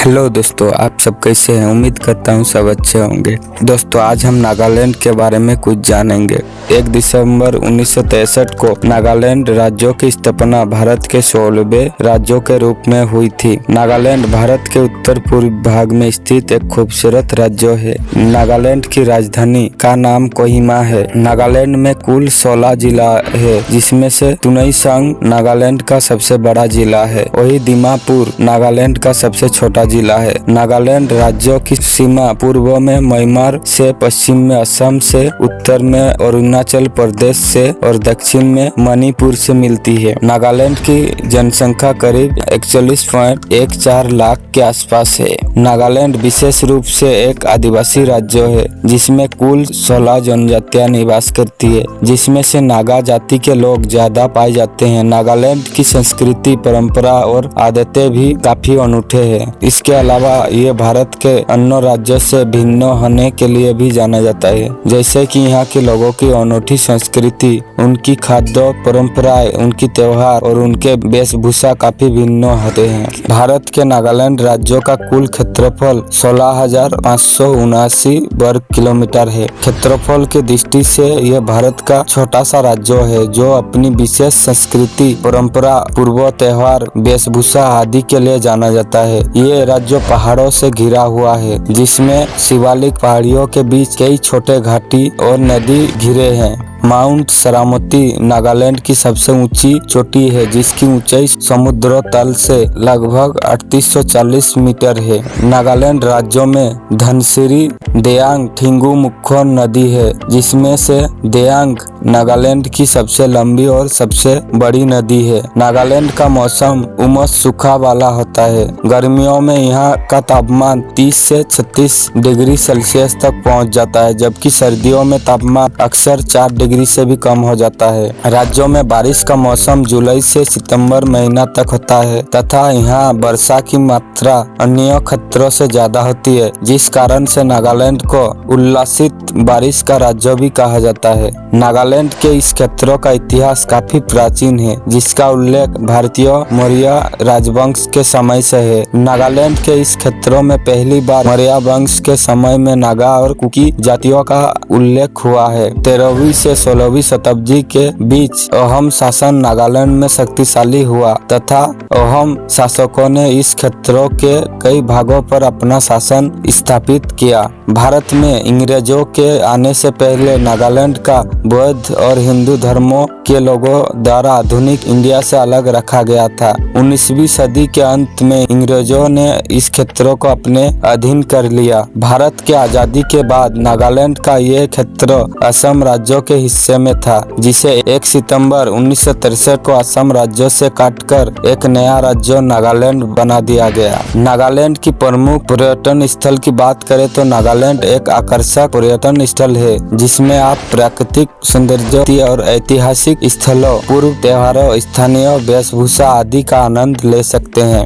Hello दोस्तों, आप सब कैसे हैं। उम्मीद करता हूँ सब अच्छे होंगे। दोस्तों, आज हम नागालैंड के बारे में कुछ जानेंगे। 1 दिसंबर 1963 को नागालैंड राज्यों की स्थापना भारत के 16वें राज्यों के रूप में हुई थी। नागालैंड भारत के उत्तर पूर्वी भाग में स्थित एक खूबसूरत राज्य है। नागालैंड की राजधानी का नाम कोहिमा है। नागालैंड में कुल 16 जिला है, जिसमें से तुनईसांग नागालैंड का सबसे बड़ा जिला है। वही दीमापुर नागालैंड का सबसे छोटा जिला है। नागालैंड राज्यों की सीमा पूर्व में म्यांमार से, पश्चिम में असम से, उत्तर में अरुणाचल प्रदेश से और दक्षिण में मणिपुर से मिलती है। नागालैंड की जनसंख्या करीब 41.14 लाख के आसपास है। नागालैंड विशेष रूप से एक आदिवासी राज्य है, जिसमें कुल 16 जनजातियां निवास करती है, जिसमें से नागा जाति के लोग ज्यादा पाए जाते हैं। नागालैंड की संस्कृति, परंपरा और आदतें भी काफी अनूठे हैं। इसके अलावा ये भारत के अन्य राज्यों से भिन्न होने के लिए भी जाना जाता है, जैसे कि यहाँ के लोगों की अनूठी संस्कृति, उनकी खाद्य परंपराएं, उनकी त्योहार और उनके वेशभूषा काफी भिन्न होते हैं। भारत के नागालैंड राज्यों का कुल क्षेत्रफल 16,579 वर्ग किलोमीटर है। क्षेत्रफल की दृष्टि से यह भारत का छोटा सा राज्य है, जो अपनी विशेष संस्कृति, परंपरा, पूर्व त्योहार, वेशभूषा आदि के लिए जाना जाता है। ये राज्य पहाड़ों से घिरा हुआ है, जिसमें शिवालिक पहाड़ियों के बीच कई छोटे घाटी और नदी घिरे हैं। माउंट सरामती नागालैंड की सबसे ऊंची चोटी है, जिसकी ऊंचाई समुद्र तल से लगभग 3840 मीटर है। नागालैंड राज्यों में धनसिरी, देयांग, ठिंगु मुख्य नदी है, जिसमें से देयांग नागालैंड की सबसे लंबी और सबसे बड़ी नदी है। नागालैंड का मौसम उमस सूखा वाला होता है। गर्मियों में यहाँ का तापमान 30 से 36 डिग्री सेल्सियस तक पहुँच जाता है, जबकि सर्दियों में तापमान अक्सर 4 डिग्री से भी कम हो जाता है। राज्यों में बारिश का मौसम जुलाई से सितंबर महीना तक होता है, तथा यहाँ वर्षा की मात्रा अन्य क्षेत्रों से ज्यादा होती है, जिस कारण से नागालैंड को उल्लासित बारिश का राज्य भी कहा जाता है। नागालैंड के इस क्षेत्रों का इतिहास काफी प्राचीन है, जिसका उल्लेख भारतीय मौर्य राजवंश के समय से है। नागालैंड के इस क्षेत्रों में पहली बार मौर्य वंश के समय में नागा और कुकी जातियों का उल्लेख हुआ है। 13वीं से 16वीं शताब्दी के बीच अहोम शासन नागालैंड में शक्तिशाली हुआ, तथा अहोम शासकों ने इस क्षेत्रों के कई भागों पर अपना शासन स्थापित किया। भारत में अंग्रेजों के आने से पहले नागालैंड का बौद्ध और हिंदू धर्मों के लोगों द्वारा आधुनिक इंडिया से अलग रखा गया था। 19वीं सदी के अंत में अंग्रेजों ने इस क्षेत्रों को अपने अधीन कर लिया। भारत के आजादी के बाद नागालैंड का यह क्षेत्र असम राज्यों के हिस्से में था, जिसे 1 सितंबर 1963 को असम राज्य से काटकर एक नया राज्य नागालैंड बना दिया गया। नागालैंड की प्रमुख पर्यटन स्थल की बात करें तो नागालैंड एक आकर्षक पर्यटन स्थल है, जिसमें आप प्राकृतिक सौंदर्य और ऐतिहासिक स्थलों, पूर्व त्योहारों, स्थानीय वेशभूषा आदि का आनंद ले सकते हैं।